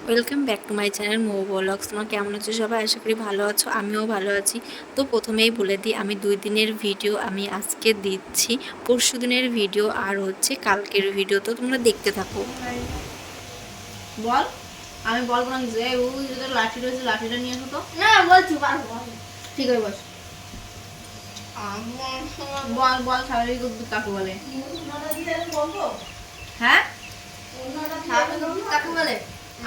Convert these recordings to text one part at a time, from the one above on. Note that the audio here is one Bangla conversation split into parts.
Welcome back to my channel mo blogs. তোমরা কেমন আছো সবাই? আশা করি ভালো আছো, আমিও ভালো আছি। তো প্রথমেই বলে দিই, আমি 2 দিনের ভিডিও আমি আজকে দিচ্ছি, পরশু দিনের ভিডিও আর হচ্ছে কালকের ভিডিও। তো তোমরা দেখতে থাকো। বল, আমি বলবো না যে ওই যে লাঠি রয়েছে লাঠিটা নিয়ে আসো তো। না বলছি পারবো। ঠিক আছে বস। বল বল, স্বাভাবিক উদ্ভিদ কাকে বলে? হ্যাঁ, স্বাভাবিক উদ্ভিদ কাকে বলে?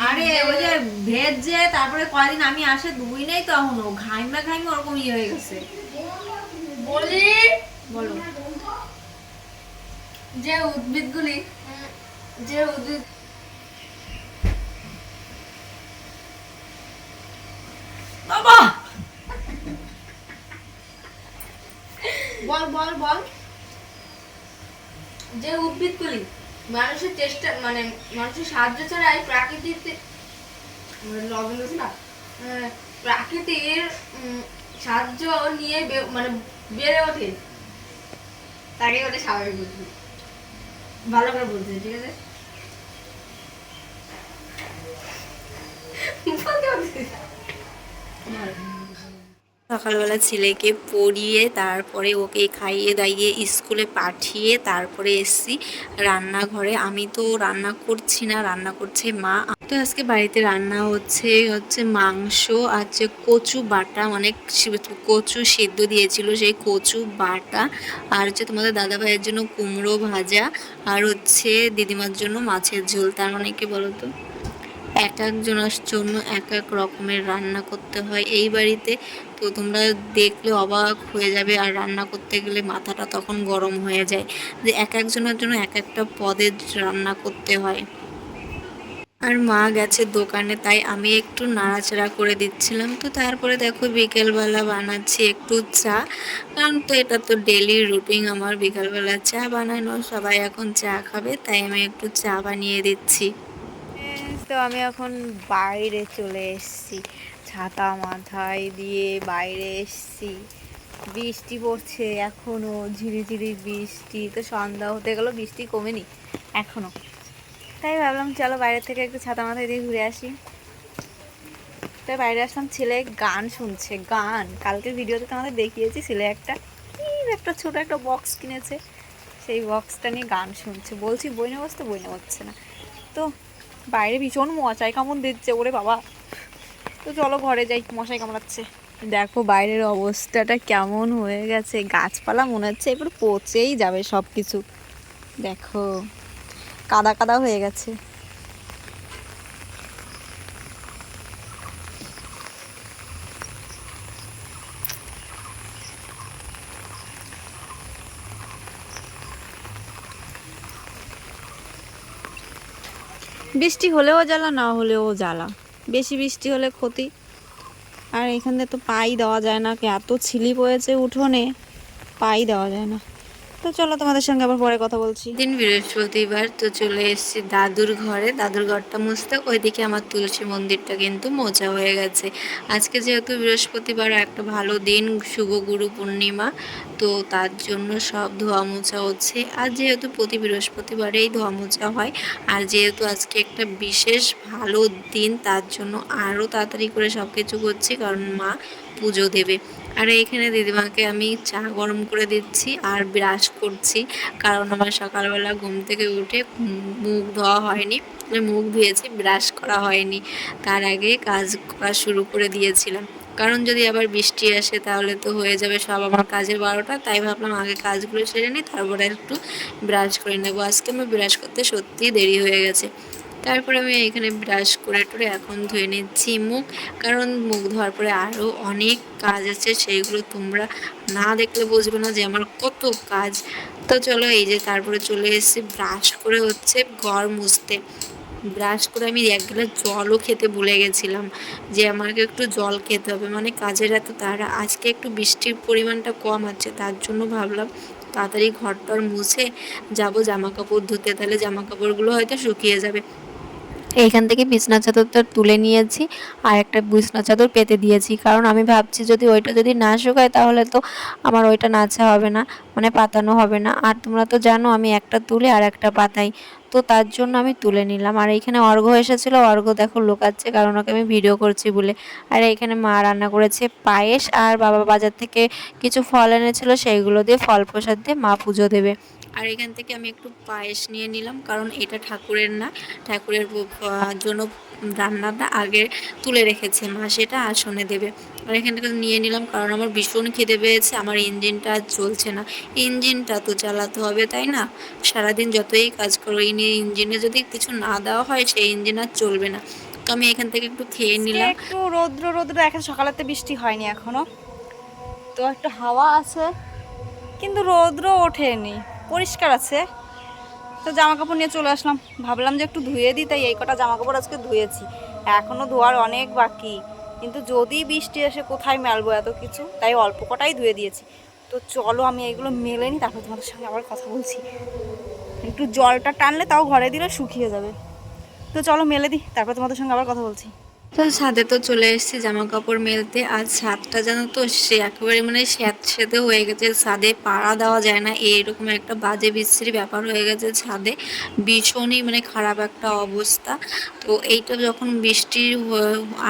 আরে ওই যে ভেজ যে তারপরে কয়দিন আমি আসে দুই নেই তো এখনো ঘাইমা ঘাইমা ওরকম ইয়ে হয়ে গেছে। বলি বলো। যে উদ্ভিদগুলি যে উদ্ভিদ বাবা বল বল বল, যে উদ্ভিদগুলি মানুষের চেষ্টা মানে মানুষের সাহায্য ছাড়াই প্রাকৃতিক না প্রাকৃতির সাহায্য নিয়ে মানে বেড়ে ওঠে তাকে বলে স্বাভাবিক উদ্ভিদ। ভালো করে বলতে ঠিক আছে। সকালবেলা ছেলেকে পড়িয়ে তারপরে ওকে খাইয়ে দাইয়ে স্কুলে পাঠিয়ে তারপরে এসছি রান্নাঘরে। আমি তো রান্না করছি না, রান্না করছে মা। তো আজকে বাড়িতে রান্না হচ্ছে মাংস, আছে কচু বাটা, মানে কচু সেদ্ধ দিয়েছিল সেই কচু বাটা, আর হচ্ছে তোমাদের দাদা ভাইয়ের জন্য কুমড়ো ভাজা, আর হচ্ছে দিদিমার জন্য মাছের ঝোল। তার মানে কি বলতো, এক একজনের জন্য এক এক রকমের রান্না করতে হয় এই বাড়িতে। তো তোমরা দেখলে অবাক হয়ে যাবে, আর রান্না করতে গেলে মাথাটা তখন গরম হয়ে যায় যে এক একজনের জন্য এক একটা পদের রান্না করতে হয়। আর মা গেছে দোকানে, তাই আমি একটু নাড়াচাড়া করে দিচ্ছিলাম। তো তারপরে দেখো বিকেলবেলা বানাচ্ছি একটু চা, কারণ তো এটা তো ডেলি রুটিন আমার, বিকেলবেলা চা বানানো, সবাই এখন চা খাবে, তাই আমি একটু চা বানিয়ে দিচ্ছি। তো আমি এখন বাইরে চলে এসেছি, ছাতা মাথায় দিয়ে বাইরে এসেছি। বৃষ্টি পড়ছে এখনো, ঝিরিঝিরি বৃষ্টি। তো সন্ধ্যা হতে গেল, বৃষ্টি কমেনি এখনো, তাই ভাবলাম চলো বাইরে থেকে একটু ছাতা মাথায় দিয়ে ঘুরে আসি। তাই বাইরে আসলাম, ছেলে গান শুনছে। গান কালকের ভিডিওতে তোমাদের দেখিয়েছি, ছেলে একটা ছোট একটা বক্স কিনেছে, সেই বক্সটা নিয়ে গান শুনছে। বলছি বই নেবো, তো বই নেওয়া না। তো বাইরে ভীষণ মশাই কামড় দিচ্ছে, ওরে বাবা। তো চলো ঘরে যাই, মশাই কামড়াচ্ছে। দেখো বাইরের অবস্থাটা কেমন হয়ে গেছে, গাছপালা মনে হচ্ছে এবার পচেই যাবে সব কিছু। দেখো কাদা কাদা হয়ে গেছে। বৃষ্টি হলেও জ্বালা, না হলেও জ্বালা, বেশি বৃষ্টি হলে ক্ষতি। আর এখানে তো পাই দেওয়া যায় না, এত ছিলি পড়েছে উঠোনে, পাই দেওয়া যায় না। তো চলো তোমাদের সঙ্গে আবার পরে কথা বলছি। দিন বৃহস্পতিবার, তো চলে এসেছি দাদুর ঘরে, দাদুর ঘরটা মুছতে। ওইদিকে আমার তুলসী মন্দিরটা কিন্তু মোছা হয়ে গেছে। আজকে যেহেতু বৃহস্পতিবার, একটা ভালো দিন, শুভ গুরু পূর্ণিমা, তো তার জন্য সব ধোয়া মোছা হচ্ছে। আর যেহেতু প্রতি বৃহস্পতিবারেই ধোয়া মোছা হয়, আর যেহেতু আজকে একটা বিশেষ ভালো দিন, তার জন্য আরও তাড়াতাড়ি করে সব কিছু করছি, কারণ মা পুজো দেবে। আর এইখানে দিদিমাকে আমি চা গরম করে দিচ্ছি আর ব্রাশ করছি, কারণ আমার সকালবেলা ঘুম থেকে উঠে মুখ ধোয়া হয়নি, মুখ ধুয়েছি, ব্রাশ করা হয়নি। তার আগে কাজ করা শুরু করে দিয়েছিলাম, কারণ যদি আবার বৃষ্টি আসে তাহলে তো হয়ে যাবে সব আমার কাজের 12টা। তাই ভাবলাম আগে কাজগুলো সেরে নিই, তারপরে একটু ব্রাশ করে নেবো। আজকে আমার ব্রাশ করতে সত্যিই দেরি হয়ে গেছে। তারপরে আমি এখানে ব্রাশ করে টরে এখন ধুয়ে নিচ্ছি মুখ, কারণ মুখ ধোয়ার পরে আরও অনেক কাজ আছে, সেইগুলো তোমরা না দেখলে বুঝবে না যে আমার কত কাজ। তো চলো এই যে তারপরে চলে এসেছি ব্রাশ করে হচ্ছে ঘর মুছতে। ব্রাশ করে আমি 1 গ্লাস জলও খেতে ভুলে গেছিলাম, যে আমাকে একটু জল খেতে হবে, মানে কাজের এত তাড়া। আজকে একটু বৃষ্টির পরিমাণটা কম আছে, তার জন্য ভাবলাম তাড়াতাড়ি ঘরটার মুছে যাবো জামা কাপড় ধুতে, তাহলে জামা কাপড়গুলো হয়তো শুকিয়ে যাবে। এইখান থেকে বিছনা চাদরটা তুলে নিয়েছি, আর একটা বিছনা চাদর পেতে দিয়েছি, কারণ আমি ভাবছি যদি ওইটা যদি না শুকায় তাহলে তো আমার ওইটা নাছা হবে না, মানে পাতানো হবে না। আর তোমরা তো জানো আমি একটা তুলে আর একটা পাতাই। তো তো তার জন্য আমি তুলে নিলাম। আর এখানে অর্ঘ্য এসেছিলো, অর্ঘ্য দেখো লুকাচ্ছে কারণ ওকে আমি ভিডিও করছি বলে। আর এখানে মা রান্না করেছে পায়েস, আর বাবা বাজার থেকে কিছু ফল এনেছিল, সেইগুলো দিয়ে ফল প্রসাদ দিয়ে মা পুজো দেবে। আর এখান থেকে আমি একটু পায়েস নিয়ে নিলাম, কারণ এটা ঠাকুরের না, ঠাকুরের জন্য রান্নাটা আগে তুলে রেখেছে মা, সেটা আসনে দেবে। আর এখান থেকে নিয়ে নিলাম, কারণ আমার ভীষণ খিদে পেয়েছে, আমার ইঞ্জিনটা আর চলছে না। ইঞ্জিনটা তো চালাতে হবে, তাই না? সারাদিন যতই কাজ করো, ইঞ্জিনে যদি কিছু না দেওয়া হয় সেই ইঞ্জিন আর চলবে না। তো আমি এখান থেকে একটু খেয়ে নিলাম। একটু রৌদ্র রৌদ্র এখন সকালেতে বৃষ্টি হয়নি এখনো, তো একটু হাওয়া আছে কিন্তু রৌদ্র ওঠেনি, পরিষ্কার আছে। তো জামা কাপড় নিয়ে চলে আসলাম, ভাবলাম যে একটু ধুয়ে দিই, তাই এই কটা জামা কাপড় আজকে ধুয়েছি। এখনও ধোয়ার অনেক বাকি, কিন্তু যদি বৃষ্টি এসে কোথায় মেলবো এত কিছু, তাই অল্প কটাই ধুয়ে দিয়েছি। তো চলো আমি এইগুলো মেলে নিই, তারপর তোমাদের সঙ্গে আবার কথা বলছি। একটু জলটা টানলে তাও ঘরে দিলে শুকিয়ে যাবে। তো চলো মেলে দিই, তারপর তোমাদের সঙ্গে আবার কথা বলছি। তো ছাদে তো চলে এসেছি জামা কাপড় মেলতে। আর ছাদটা জানো তো সে একেবারে মানে স্যাঁতসেঁতে হয়ে গেছে, ছাদে পাড়া দেওয়া যায় না, এইরকম একটা বাজে বিশ্রী ব্যাপার হয়ে গেছে ছাদে, ভীষণই মানে খারাপ একটা অবস্থা। তো এইটা যখন বৃষ্টি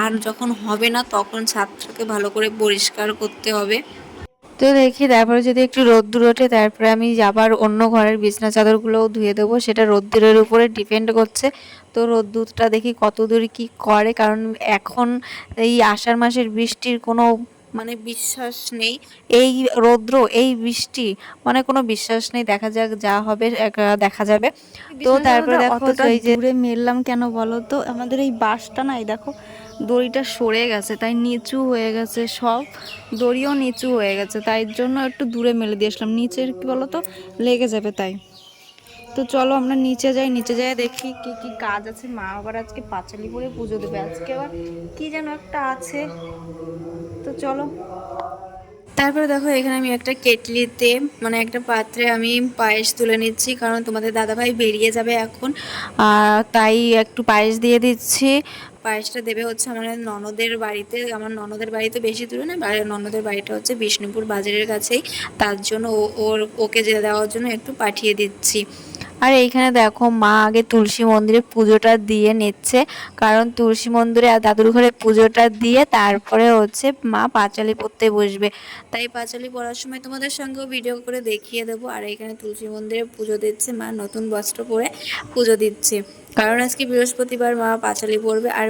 আর যখন হবে না, তখন ছাদটাকে ভালো করে পরিষ্কার করতে হবে। তো দেখি তারপরে যদি একটু রোদ্দুর ওঠে, তারপরে আমি আবার অন্য ঘরের বিছনা চাদরগুলোও ধুয়ে দেবো, সেটা রোদ্দুরের উপরে ডিপেন্ড করছে। তো রোদ্দুরটা দেখি কত দূর কি করে, কারণ এখন এই আষাঢ় মাসের বৃষ্টির কোনো মানে বিশ্বাস নেই। এই রৌদ্র, এই বৃষ্টি, মানে কোনো বিশ্বাস নেই, দেখা যাক যা হবে দেখা যাবে। তো তারপরে দেখো অতটা এই যে দূরে মেললাম কেন বলো তো, আমাদের এই বাঁশটা না, এই দেখো দড়িটা সরে গেছে, তাই নিচু হয়ে গেছে সব, দড়িও নিচু হয়ে গেছে, তাই জন্য একটু দূরে মেলে দিয়ে আসলাম, নিচের কি বলো তো লেগে যাবে তাই। তো চলো আমরা নিচে যাই, নিচে যাই দেখি কি কি কাজ আছে। মা আবার আজকে পাঁচালি করে পুজো দেবে, আজকে আবার কি যেন একটা আছে। তো চলো। তারপরে দেখো এখানে আমি একটা কেটলিতে মানে একটা পাত্রে আমি পায়েস তুলে নিচ্ছি, কারণ তোমাদের দাদাভাই বেরিয়ে যাবে এখন, তাই একটু পায়েস দিয়ে দিচ্ছি। পায়েসটা দেবে হচ্ছে আমার ননদের বাড়িতে। আমার ননদের বাড়িতে বেশি দূরে না, ননদের বাড়িটা হচ্ছে বিষ্ণুপুর বাজারের কাছেই, তার জন্য ওকে যে দেওয়ার জন্য একটু পাঠিয়ে দিচ্ছি। আর এইখানে দেখো মা আগে তুলসী মন্দিরে পুজোটা দিয়ে নিচ্ছে, কারণ তুলসী মন্দিরে আর দাদুর ঘরে পুজোটা দিয়ে তারপরে হচ্ছে মা পাঁচালি পড়তে বসবে। তাই পাঁচালি পড়ার সময় তোমাদের সঙ্গেও ভিডিও করে দেখিয়ে দেবো। আর এখানে তুলসী মন্দিরে পুজো দিচ্ছে মা, নতুন বস্ত্র পরে পুজো দিচ্ছে, কারণ আজকে বৃহস্পতিবার মা পাঁচালি পড়বে। আর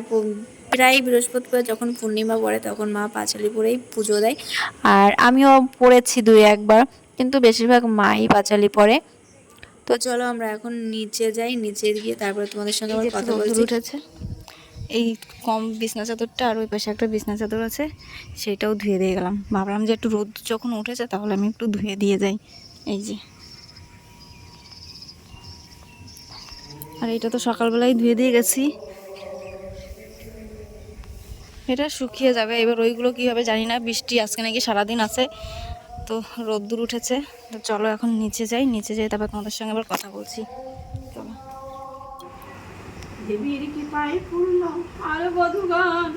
প্রায় বৃহস্পতিবার যখন পূর্ণিমা পড়ে তখন মা পাঁচালি পড়েই পুজো দেয়। আর আমিও পড়েছি দুই একবার, কিন্তু বেশিরভাগ মাই পাঁচালি পড়ে। তো চলো আমরা এখন নিচে যাই, নিচে গিয়ে তারপরে তোমাদের সঙ্গে আবার কথা বলছি। উঠেছে এই কম বিছনা চাদরটা, আর ওই পাশে একটা বিছনা চাদর আছে, সেটাও ধুয়ে দিয়ে গেলাম। ভাবলাম যে একটু রোদ যখন উঠেছে তাহলে আমি একটু ধুয়ে দিয়ে যাই। এই যে, আর এটা তো সকালবেলায় ধুয়ে দিয়ে গেছি, এটা শুকিয়ে যাবে। এবার ওইগুলো কী হবে জানি না, বৃষ্টি আজকে নাকি সারাদিন আছে, তো রোদ্দুর উঠেছে। তো চলো এখন নিচে যাই, নিচে যাই তারপর তোমাদের সঙ্গে আবার কথা বলছি। চলো। দেবীর কৃপায় পূর্ণ আর বধূগণ,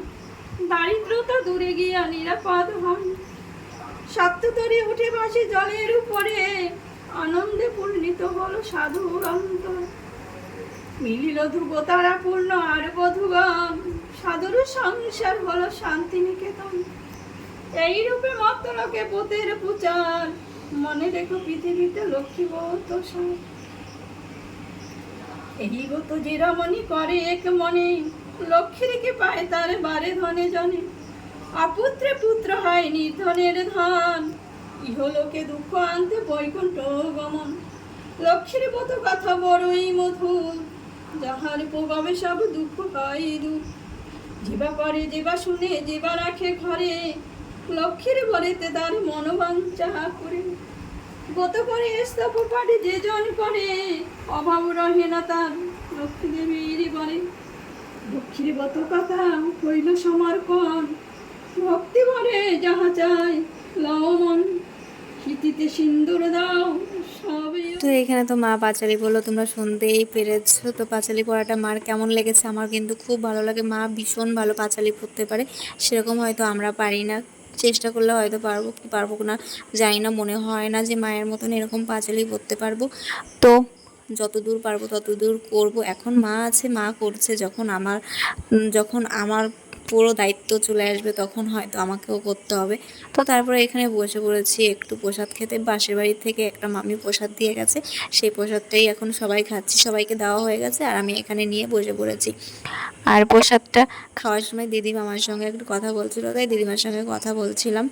দারিদ্রতা দূরে গিয়া নিরাপদ হন, সপ্ততরী উঠে ভাসি জলের উপরে, আনন্দে পূর্ণিত হলো সাধুর অন্তর। মিলিল ধ্রুব তারা পূর্ণ আর বধূগণ, সাধুর সংসার হলো শান্তি নিকেতন। এই রূপে মত্তলোকে পোতের প্রচার, মনে রেখো পৃথিবীতে লক্ষ্মী বহুত সার। এই গত যে রমণী করে এক মনে, লক্ষ্মীকে পায় তার বারে ধনে জনে। অপুত্রে পুত্র হয় নির্ধনের ধন, ইহলোকে দুঃখ আনতে বৈকুণ্ঠ গমন। লক্ষ্মীর মতো কথা বড়ই মধুর, যাহার প্রভাবে সব দুঃখ হয় দূর। যেবা করে যেবা শুনে যেবা রাখে ঘরে, লক্ষ্মীর বলেতে তার মনোবাঞ্ছা করে। গত করে স্তব পাঠে যে জন করে, অভাব রহে না তার লক্ষ্মী দেবীর বলে। লক্ষ্মীর গত কথা হইল সমর্পণ, ভক্তি ভরে যাহা চাই লও মন। হিতিতে সিন্দুর দাও সবে। তো এখানে তো মা পাঁচালি বললো, তোমরা শুনতেই পেরেছো। তো পাঁচালি পড়াটা মার কেমন লেগেছে? আমার কিন্তু খুব ভালো লাগে, মা ভীষণ ভালো পাঁচালি পড়তে পারে, সেরকম হয়তো আমরা পারি না, চেষ্টা করলে হয়তো পারবো কি পারবো না জানি না, মনে হয় না যে মায়ের মতন এরকম পাঁচালি পড়তে পারবো। তো যতদূর পারবো ততদূর করব। এখন মা আছে, মা করছে, যখন আমার পুরো দায়িত্ব চলে আসবে তখন হয়তো আমাকেও করতে হবে। তো তারপরে এখানে বসে পড়েছি একটু প্রসাদ খেতে। পাশের বাড়ি থেকে একটা মামি প্রসাদ দিয়ে গেছে, সেই প্রসাদটাই এখন সবাই খাচ্ছি, সবাইকে দেওয়া হয়ে গেছে আর আমি এখানে নিয়ে বসে পড়েছি। আর প্রসাদটা খাওয়ার সময় দিদিমা আমার সঙ্গে একটু কথা বলছিল, তাই দিদিমার সঙ্গে কথা বলছিলাম।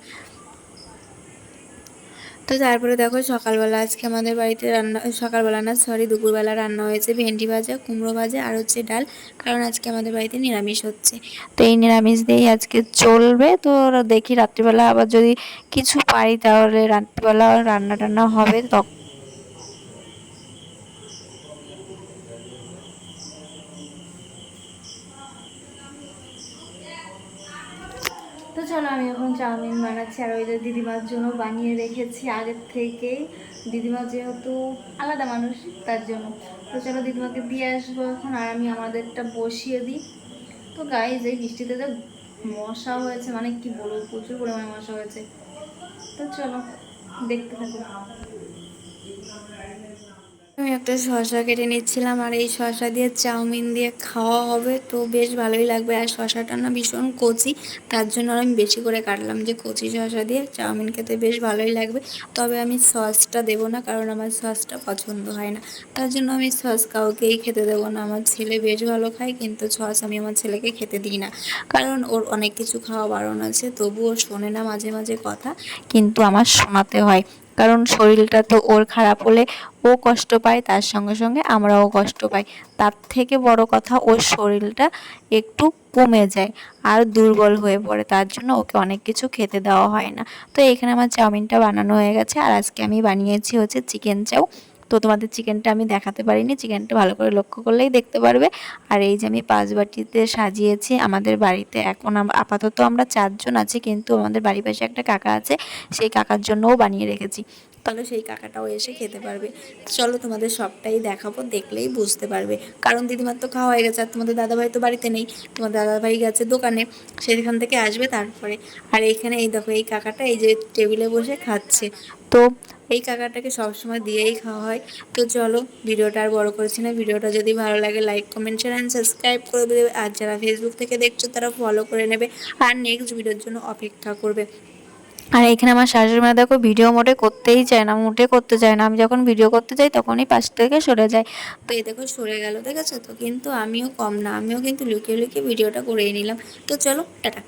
তো তারপরে দেখো সকালবেলা আজকে আমাদের বাড়িতে রান্না, সকালবেলা না সরি দুপুরবেলা রান্না হয়েছে ভেন্ডি ভাজা, কুমড়ো ভাজা আর হচ্ছে ডাল, কারণ আজকে আমাদের বাড়িতে নিরামিষ হচ্ছে। তো এই নিরামিষ দিয়েই আজকে চলবে। তো দেখি রাত্রিবেলা আবার যদি কিছু পাই তাহলে রাত্রিবেলা রান্না টান্না হবে। তখন তো চলো আমি এখন চাউমিন বানাচ্ছি, আর ওই যে দিদিমার জন্য বানিয়ে রেখেছি আগের থেকেই। দিদিমা যেহেতু আলাদা মানুষ তার জন্য। তো চলো দিদিমাকে দিয়ে আসবো এখন, আর আমি আমাদেরটা বসিয়ে দিই। তো গাইজ এই বৃষ্টিতে তো মশা হয়েছে, মানে কি বলবো, প্রচুর পরিমাণে মশা হয়েছে। তো চলো দেখতে থাকো। আমি একটা শসা কেটে নিচ্ছিলাম, আর এই শসা দিয়ে চাউমিন দিয়ে খাওয়া হবে, তো বেশ ভালোই লাগবে। আর শসাটা না ভীষণ কচি, তার জন্য আমি বেশি করে কাটলাম, যে কচি শসা দিয়ে চাউমিন খেতে বেশ ভালোই লাগবে। তবে আমি সসটা দেবো না, কারণ আমার সসটা পছন্দ হয় না, তার জন্য আমি সস কাউকেই খেতে দেবো না। আমার ছেলে বেশ ভালো খায়, কিন্তু সস আমি আমার ছেলেকে খেতে দিই না, কারণ ওর অনেক কিছু খাওয়া বারণ আছে। তবুও শোনে না মাঝে মাঝে কথা, কিন্তু আমার শোনাতে হয়, কারণ শরীরটা তো ওর খারাপ হলে ও কষ্ট পায়, তার সঙ্গে সঙ্গে আমরাও কষ্ট পাই। তার থেকে বড় কথা ওর শরীরটা একটু কমে যায় আর দুর্বল হয়ে পড়ে, তার জন্য ওকে অনেক কিছু খেতে দেওয়া হয় না। তো এখানে আমার চাউমিনটা বানানো হয়ে গেছে, আর আজকে আমি বানিয়েছি হচ্ছে চিকেন চাউ। তো তোমাদের চিকেনটা আমি দেখাতে পারিনি, চিকেনটা ভালো করে লক্ষ্য করলেই দেখতে পারবে। আর এই যে আমি 5 বাটিতে সাজিয়েছি। আমাদের বাড়িতে এখন আপাতত আমরা 4 জন আছি, কিন্তু আমাদের বাড়ির পাশে একটা কাকা আছে, সেই কাকার জন্যও বানিয়ে রেখেছি। তাহলে সেই কাকাটাও এসে খেতে পারবে। চলো তোমাদের সবটাই দেখাবো, দেখলেই বুঝতে পারবে। কারণ দিদিমার তো খাওয়া হয়ে গেছে, আর তোমাদের দাদাভাই তো বাড়িতে নেই, তোমার দাদাভাই গেছে দোকানে, সেখান থেকে আসবে তারপরে। আর এইখানে এই দেখো এই কাকাটা এই যে টেবিলে বসে খাচ্ছে, তো এই কাকাটাকে সবসময় দিয়েই খাওয়া হয়। তো চলো ভিডিওটা আর বড় করছি না, ভিডিওটা যদি ভালো লাগে like comment share and subscribe করে দেবে, আর যারা ফেসবুক থেকে দেখছো তারা ফলো করে নেবে, আর নেক্সট ভিডিওর জন্য অপেক্ষা করবে। আর এখানে আমার শাশুড়ি মা দেখো ভিডিও মোটে করতেই চায় না, মোটে করতে চায় না। আমি যখন ভিডিও করতে যাই তখনই পাশ থেকে সরে যায়। তো এই দেখো সরে গেল, দেখেছো তো, কিন্তু আমিও কম না, আমিও কিন্তু লুকিয়ে লুকিয়ে ভিডিওটা করেই নিলাম। তো চলো টাটা।